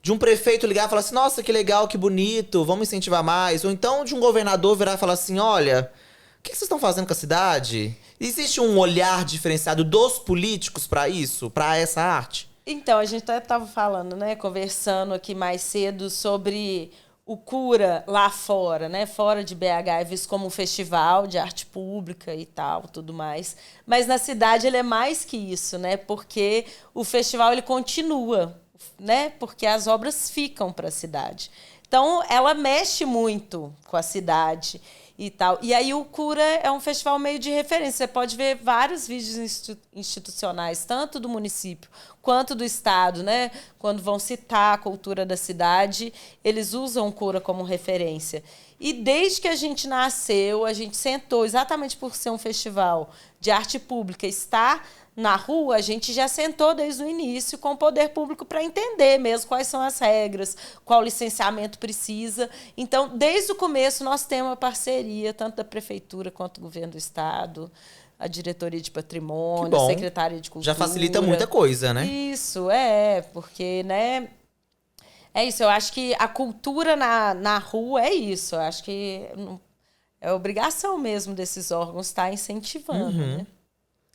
De um prefeito ligar e falar assim, nossa, que legal, que bonito, vamos incentivar mais. Ou então de um governador virar e falar assim, olha, o que vocês estão fazendo com a cidade? Existe um olhar diferenciado dos políticos para isso, para essa arte? Então, a gente até estava falando, né, conversando aqui mais cedo sobre o Cura lá fora, né, fora de BH, é visto como um festival de arte pública e tal, tudo mais. Mas na cidade ele é mais que isso, né, porque o festival ele continua, né, porque as obras ficam para a cidade. Então, ela mexe muito com a cidade e tal. E aí o Cura é um festival meio de referência. Você pode ver vários vídeos institucionais, tanto do município quanto do estado, né? Quando vão citar a cultura da cidade, eles usam o Cura como referência. E desde que a gente nasceu, a gente sentou, exatamente por ser um festival de arte pública, estar na rua, a gente já sentou desde o início com o poder público para entender mesmo quais são as regras, qual licenciamento precisa. Então, desde o começo, nós temos uma parceria, tanto da prefeitura quanto do governo do estado, a diretoria de patrimônio, a secretaria de cultura. Já facilita muita coisa, né? Isso, porque, né? É isso, eu acho que a cultura na rua é isso. Eu acho que é obrigação mesmo desses órgãos estar incentivando, né?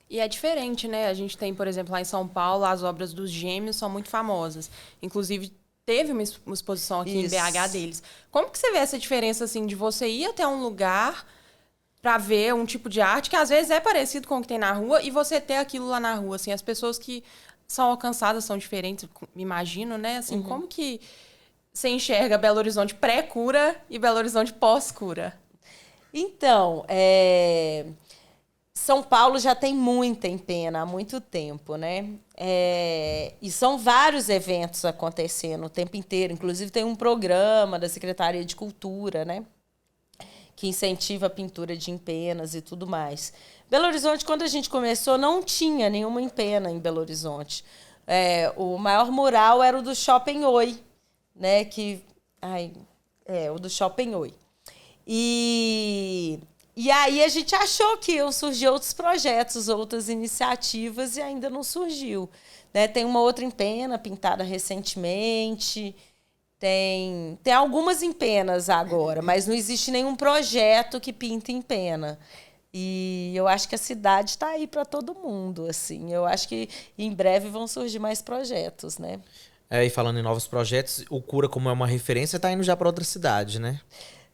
E é diferente, né? A gente tem, por exemplo, lá em São Paulo, as obras dos Gêmeos são muito famosas. Inclusive, teve uma exposição aqui em BH deles. Como que você vê essa diferença, assim, de você ir até um lugar para ver um tipo de arte que, às vezes, é parecido com o que tem na rua e você ter aquilo lá na rua, assim? As pessoas que são alcançadas são diferentes, me imagino, né? Assim, como que você enxerga Belo Horizonte pré-cura e Belo Horizonte pós-cura? Então, São Paulo já tem muita empena há muito tempo, né? E são vários eventos acontecendo o tempo inteiro. Inclusive, tem um programa da Secretaria de Cultura, né? Que incentiva a pintura de empenas e tudo mais. Belo Horizonte, quando a gente começou, não tinha nenhuma empena em Belo Horizonte. O maior mural era o do Shopping Oi, né? O do Shopping Oi. E aí a gente achou que iam surgir outros projetos, outras iniciativas, e ainda não surgiu. Né? Tem uma outra empena pintada recentemente, tem algumas empenas agora, mas não existe nenhum projeto que pinta em pena. E eu acho que a cidade está aí para todo mundo. Assim. Eu acho que em breve vão surgir mais projetos, né? E falando em novos projetos, o Cura, como é uma referência, está indo já para outra cidade, né?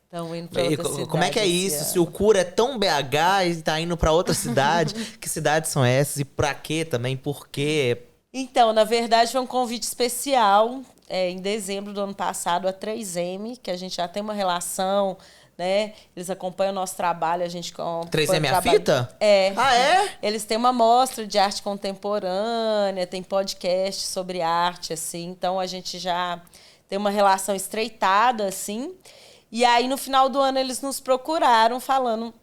Estão indo para outra cidade. Como é que é isso? Se o Cura é tão BH e está indo para outra cidade, que cidades são essas? E para quê também? Por quê? Então, na verdade, foi um convite especial em dezembro do ano passado, a 3M, que a gente já tem uma relação, né? Eles acompanham o nosso trabalho, a gente acompanha 3M é a fita? Ah, é? Eles têm uma mostra de arte contemporânea, tem podcast sobre arte, assim. Então, a gente já tem uma relação estreitada, assim. E aí, no final do ano, eles nos procuraram falando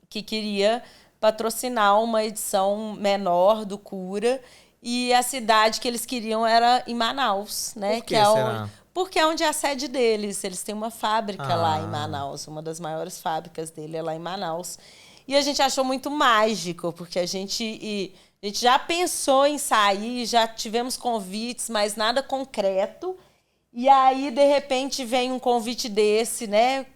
que queria patrocinar uma edição menor do Cura. E a cidade que eles queriam era em Manaus, né? Por que será? Porque é onde é a sede deles. Eles têm uma fábrica lá em Manaus. Uma das maiores fábricas dele é lá em Manaus. E a gente achou muito mágico, porque a gente já pensou em sair, já tivemos convites, mas nada concreto. E aí, de repente, vem um convite desse, né?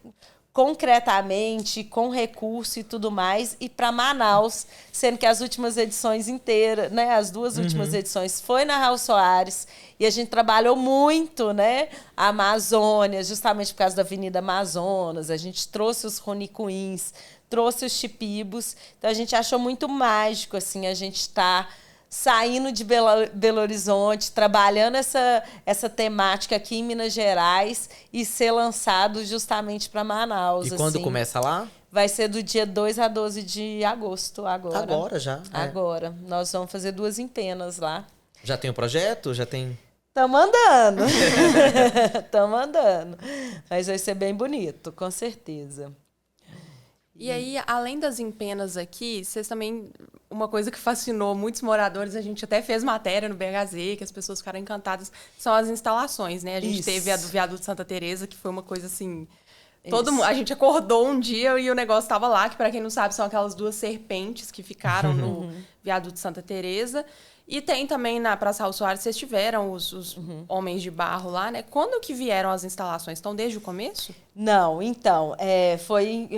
Concretamente, com recurso e tudo mais, e para Manaus, sendo que as últimas edições inteiras, né, as duas últimas edições foi na Raul Soares, e a gente trabalhou muito, né, a Amazônia, justamente por causa da Avenida Amazonas, a gente trouxe os Ronicuins, trouxe os Chipibos, então a gente achou muito mágico, assim, a gente tá saindo de Belo Horizonte, trabalhando essa temática aqui em Minas Gerais e ser lançado justamente para Manaus. E quando começa lá? Vai ser do dia 2 a 12 de agosto agora. Agora já? Agora. Nós vamos fazer 2 empenas lá. Já tem o projeto? Já tem... Estamos andando. Estamos andando. Mas vai ser bem bonito, com certeza. E aí, além das empenas aqui, vocês também... Uma coisa que fascinou muitos moradores, a gente até fez matéria no BHZ, que as pessoas ficaram encantadas, são as instalações, né? A gente teve a do Viaduto Santa Teresa, que foi uma coisa assim... A gente acordou um dia e o negócio estava lá, que para quem não sabe, são aquelas 2 serpentes que ficaram no Viaduto Santa Teresa. E tem também na Praça Raul Soares, vocês tiveram os homens de barro lá, né? Quando que vieram as instalações? Estão desde o começo? Não, então, foi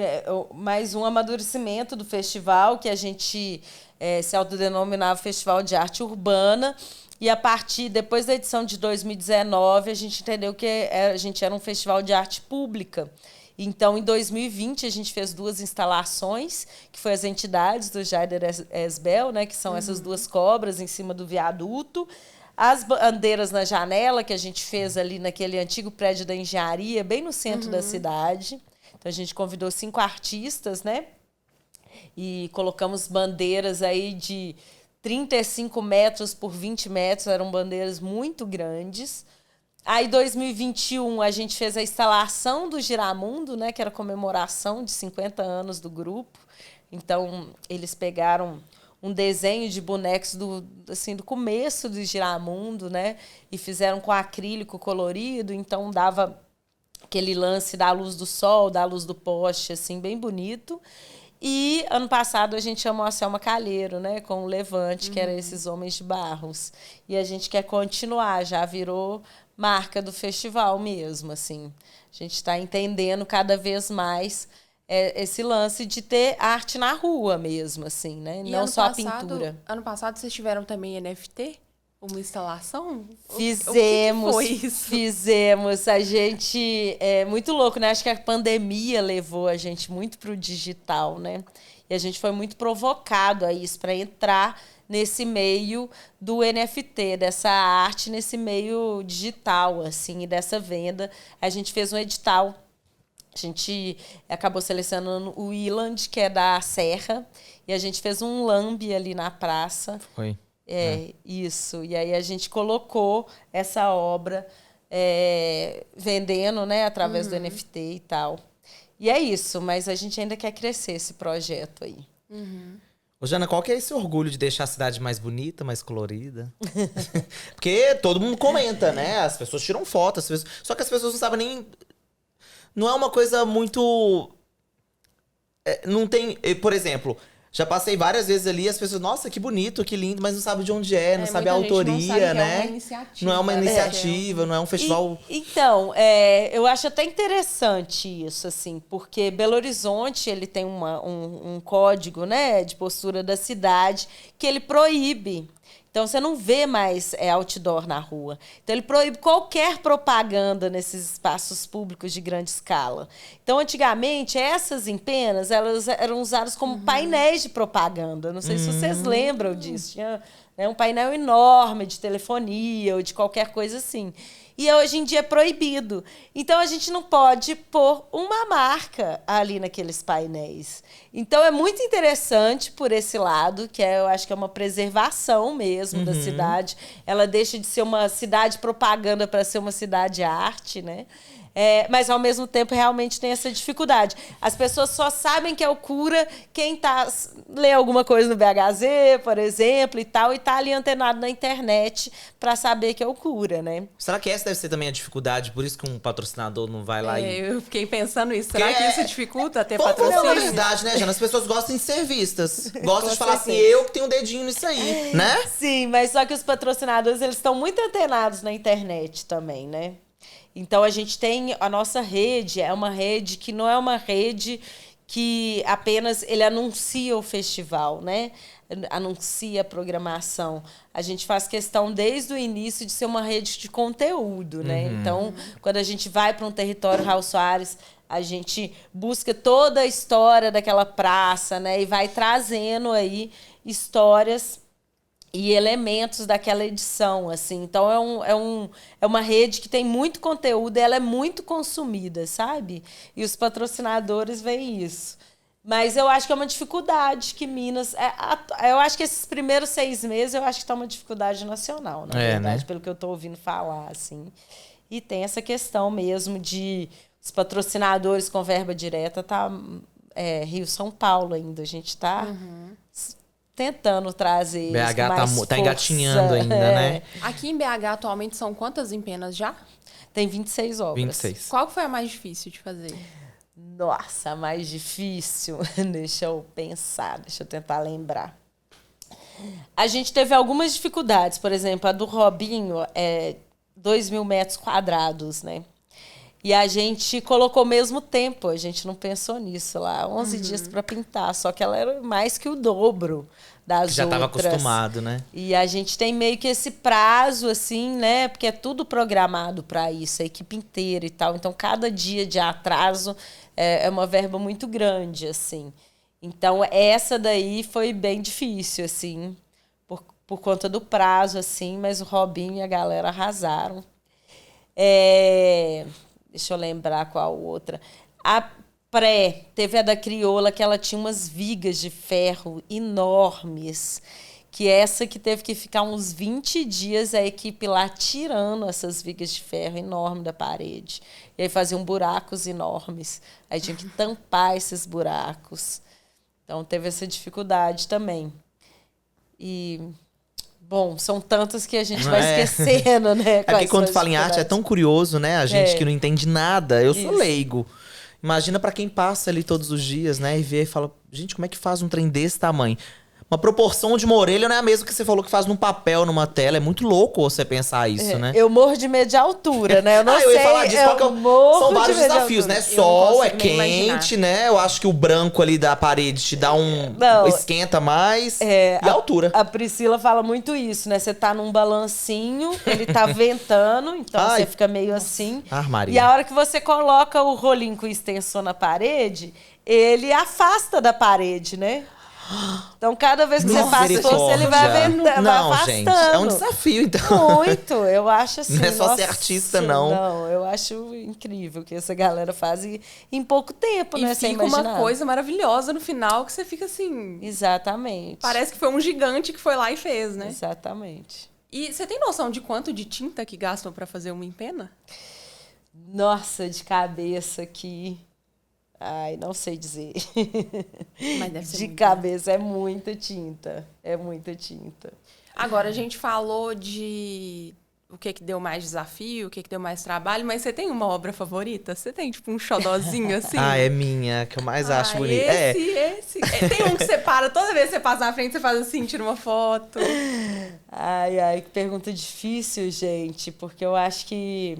mais um amadurecimento do festival, que a gente se autodenominava Festival de Arte Urbana. E depois da edição de 2019, a gente entendeu que a gente era um festival de arte pública. Então, em 2020, a gente fez 2 instalações, que foi as entidades do Jaider Esbel, né, que são essas 2 cobras em cima do viaduto. As bandeiras na janela, que a gente fez ali naquele antigo prédio da engenharia, bem no centro da cidade. Então, a gente convidou 5 artistas, né? E colocamos bandeiras aí de 35 metros por 20 metros, eram bandeiras muito grandes. Aí, em 2021, a gente fez a instalação do Giramundo, né, que era a comemoração de 50 anos do grupo. Então, eles pegaram um desenho de bonecos do começo do Giramundo, né, e fizeram com acrílico colorido, então dava aquele lance da luz do sol, da luz do poste, assim, bem bonito. E ano passado a gente chamou a Selma Calheiro, né, com o Levante, que era esses homens de barros. E a gente quer continuar, já virou marca do festival mesmo, assim. A gente está entendendo cada vez mais esse lance de ter arte na rua mesmo, assim, né? Não só a pintura. Ano passado vocês tiveram também NFT? Uma instalação? Fizemos, o que foi isso? Fizemos. A gente... É muito louco, né? Acho que a pandemia levou a gente muito pro digital, né? E a gente foi muito provocado a isso, para entrar nesse meio do NFT, dessa arte, nesse meio digital, assim, e dessa venda. A gente fez um edital. A gente acabou selecionando o Iland, que é da Serra, e a gente fez um lambe ali na praça. Foi. Isso. E aí a gente colocou essa obra vendendo, né, através do NFT e tal. E é isso, mas a gente ainda quer crescer esse projeto aí. Ô, Jana, qual que é esse orgulho de deixar a cidade mais bonita, mais colorida? Porque todo mundo comenta, né? As pessoas tiram fotos, só que as pessoas não sabem nem... Não é uma coisa muito... não tem... Por exemplo... Já passei várias vezes ali, as pessoas, nossa, que bonito, que lindo, mas não sabe de onde não sabe a autoria, não sabe né? É uma iniciativa, não é uma iniciativa, não é um festival. Então, eu acho até interessante isso, assim, porque Belo Horizonte ele tem um código, né, de postura da cidade que ele proíbe. Então, você não vê mais outdoor na rua. Então, ele proíbe qualquer propaganda nesses espaços públicos de grande escala. Então, antigamente, essas empenas elas eram usadas como painéis de propaganda. Não sei se vocês lembram disso. Tinha um painel enorme de telefonia ou de qualquer coisa assim. E hoje em dia é proibido. Então, a gente não pode pôr uma marca ali naqueles painéis. Então, é muito interessante por esse lado, que eu acho que é uma preservação mesmo da cidade. Ela deixa de ser uma cidade propaganda para ser uma cidade arte, né? Mas, ao mesmo tempo, realmente tem essa dificuldade. As pessoas só sabem que é o Cura quem lê alguma coisa no BHZ, por exemplo, e tal, e tá ali antenado na internet para saber que é o Cura, né? Será que essa deve ser também a dificuldade? Por isso que um patrocinador não vai lá e... Eu fiquei pensando isso. Será que isso dificulta ter Vamos patrocínio? falar a verdade, né, Jana? As pessoas gostam de ser vistas. Gostam de falar assim, eu que tenho um dedinho nisso aí, né? Sim, mas só que os patrocinadores, eles estão muito antenados na internet também, né? Então, a gente tem a nossa rede, é uma rede que não é uma rede que apenas ele anuncia o festival, né? Anuncia a programação. A gente faz questão desde o início de ser uma rede de conteúdo, né? Então, quando a gente vai para um território Raul Soares, a gente busca toda a história daquela praça, né? E vai trazendo aí histórias e elementos daquela edição, assim. Então, é uma rede que tem muito conteúdo e ela é muito consumida, sabe? E os patrocinadores veem isso. Mas eu acho que é uma dificuldade que Minas... eu acho que esses primeiros 6 meses, eu acho que está uma dificuldade nacional, na verdade, né? Pelo que eu estou ouvindo falar, assim. E tem essa questão mesmo de os patrocinadores com verba direta, Rio-São Paulo ainda. A gente está tentando trazer BH tá engatinhando ainda, né? Aqui em BH, atualmente, são quantas empenas já? Tem 26 obras. 26. Qual foi a mais difícil de fazer? Nossa, a mais difícil? Deixa eu pensar, deixa eu tentar lembrar. A gente teve algumas dificuldades. Por exemplo, a do Robinho é 2.000 metros quadrados, né? E a gente colocou o mesmo tempo, a gente não pensou nisso lá. 11 dias para pintar, só que ela era mais que o dobro das outras. Já estava acostumado, né? E a gente tem meio que esse prazo, assim, né? Porque é tudo programado para isso, a equipe inteira e tal. Então, cada dia de atraso é uma verba muito grande, assim. Então, essa daí foi bem difícil, assim, por conta do prazo, assim. Mas o Robinho e a galera arrasaram. Deixa eu lembrar qual outra. A teve a da Crioula, que ela tinha umas vigas de ferro enormes, que essa que teve que ficar uns 20 dias a equipe lá tirando essas vigas de ferro enormes da parede. E aí faziam buracos enormes. Aí tinha que tampar esses buracos. Então teve essa dificuldade também. E... Bom, são tantas que a gente vai esquecendo, né? É porque quando fala em arte é tão curioso, né? A gente que não entende nada. Eu sou leigo. Imagina pra quem passa ali todos os dias, né? E vê e fala, gente, como é que faz um trem desse tamanho? Uma proporção de uma orelha não é a mesma que você falou que faz num papel, numa tela. É muito louco você pensar isso, né? Eu morro de medo de altura, né? Eu não sei. Eu ia falar disso, são vários desafios, né? Sol, é quente, né? Eu acho que o branco ali da parede te dá esquenta mais. E a altura. A Priscila fala muito isso, né? Você tá num balancinho, ele tá ventando, então você fica meio assim. Maria. E a hora que você coloca o rolinho com extensor na parede, ele afasta da parede, né? Então, cada vez que você faz força, ele vai aventando, vai afastando. Gente, é um desafio, então. Muito, eu acho assim. Não é só ser artista, não. Não, eu acho incrível o que essa galera faz em pouco tempo, né? E fica uma coisa maravilhosa no final que você fica assim... Exatamente. Parece que foi um gigante que foi lá e fez, né? Exatamente. E você tem noção de quanto de tinta que gastam para fazer uma empena? Nossa, de cabeça aqui... Ai, não sei dizer. Mas deve ser de muito, cabeça, né? É muita tinta. É muita tinta. Agora, a gente falou de o que deu mais desafio, o que deu mais trabalho, mas você tem uma obra favorita? Você tem, tipo, um xodózinho assim? É minha, que eu mais acho bonito. Esse. Tem um que você para, toda vez que você passa na frente, você faz assim, tira uma foto. Ai, que pergunta difícil, gente, porque eu acho que...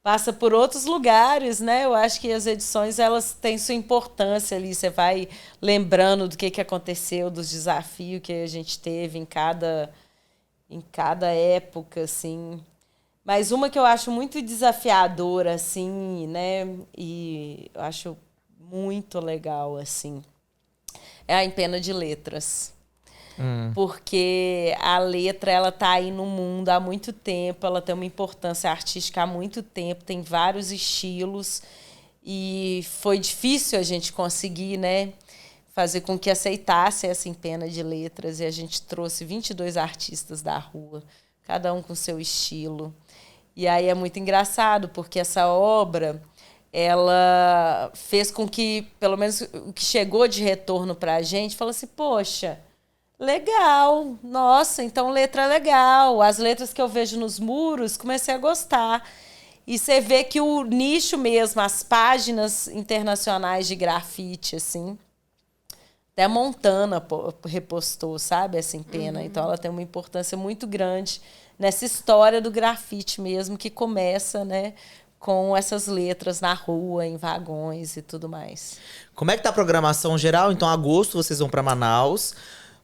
passa por outros lugares, né? Eu acho que as edições, elas têm sua importância ali. Você vai lembrando do que aconteceu, dos desafios que a gente teve em cada época, assim. Mas uma que eu acho muito desafiadora, assim, né? E eu acho muito legal, assim, é a Empena de Letras. Porque a letra, ela tá aí no mundo há muito tempo, ela tem uma importância artística há muito tempo, tem vários estilos e foi difícil a gente conseguir, né, fazer com que aceitasse essa Empena de Letras, e a gente trouxe 22 artistas da rua, cada um com seu estilo. E aí é muito engraçado, porque essa obra, ela fez com que, pelo menos o que chegou de retorno pra gente, falou assim, poxa, legal, nossa, então letra é legal. As letras que eu vejo nos muros, comecei a gostar. E você vê que o nicho mesmo, as páginas internacionais de grafite, assim, até Montana repostou, sabe, essa Empena. Então ela tem uma importância muito grande nessa história do grafite mesmo, que começa, né, com essas letras na rua, em vagões e tudo mais. Como é que tá a programação geral? Então, agosto vocês vão para Manaus.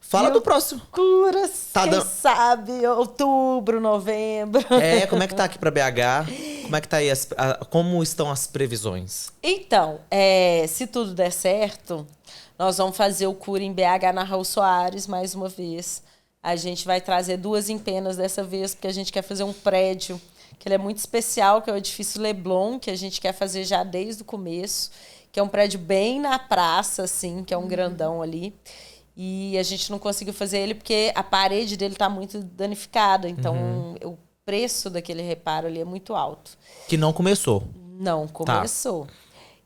Fala do próximo. Quem sabe, outubro, novembro. Como é que tá aqui pra BH? Como é que tá aí como estão as previsões? Então, se tudo der certo, nós vamos fazer o Cura em BH na Raul Soares mais uma vez. A gente vai trazer 2 empenas dessa vez, porque a gente quer fazer um prédio que ele é muito especial, que é o edifício Leblon, que a gente quer fazer já desde o começo, que é um prédio bem na praça, assim, que é um grandão ali. E a gente não conseguiu fazer ele porque a parede dele está muito danificada. Então, o preço daquele reparo ali é muito alto. Que não começou. Não começou. Tá.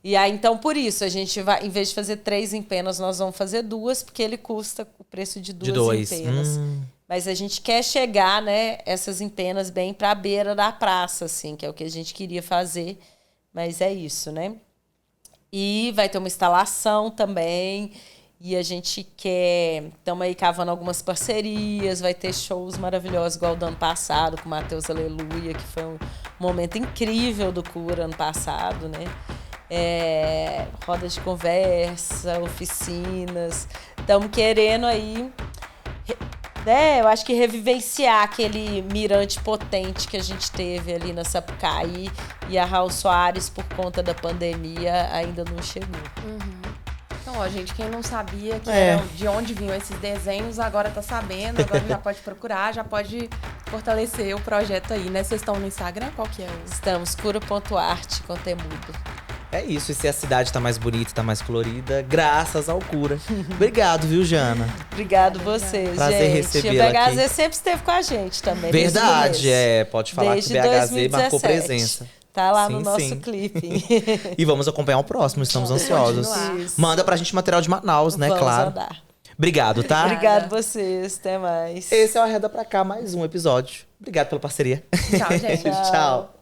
E aí, então, por isso, a gente vai, em vez de fazer 3 empenas, nós vamos fazer 2, porque ele custa o preço de 2 empenas. Mas a gente quer chegar, né, essas empenas bem para a beira da praça, assim, que é o que a gente queria fazer. Mas é isso, né? E vai ter uma instalação também. E a gente quer... Estamos aí cavando algumas parcerias. Vai ter shows maravilhosos, igual o do ano passado, com o Matheus Aleluia, que foi um momento incrível do Cura ano passado, né? Rodas de conversa, oficinas. Estamos querendo aí, eu acho que revivenciar aquele mirante potente que a gente teve ali na Sapucaí, e a Raul Soares, por conta da pandemia, ainda não chegou. Então, ó, gente, quem não sabia que era de onde vinham esses desenhos, agora tá sabendo, agora já pode procurar, já pode fortalecer o projeto aí, né? Vocês estão no Instagram? Qual que é o... Estamos, cura.arte, com Temudo. É isso, e se a cidade tá mais bonita, tá mais colorida, graças ao Cura. Obrigado, viu, Jana? Obrigado vocês, prazer gente. recebê-la aqui. O BHZ sempre esteve com a gente também. Verdade, pode falar desde que o BHZ 2017. marcou presença. Tá lá no nosso clipe. E vamos acompanhar o próximo, estamos ansiosos. Manda pra gente material de Manaus, né, claro. Mandar. Obrigado, tá? Obrigado vocês, até mais. Esse é o Arreda Pra Cá, mais um episódio. Obrigado pela parceria. Tchau, gente. Tchau.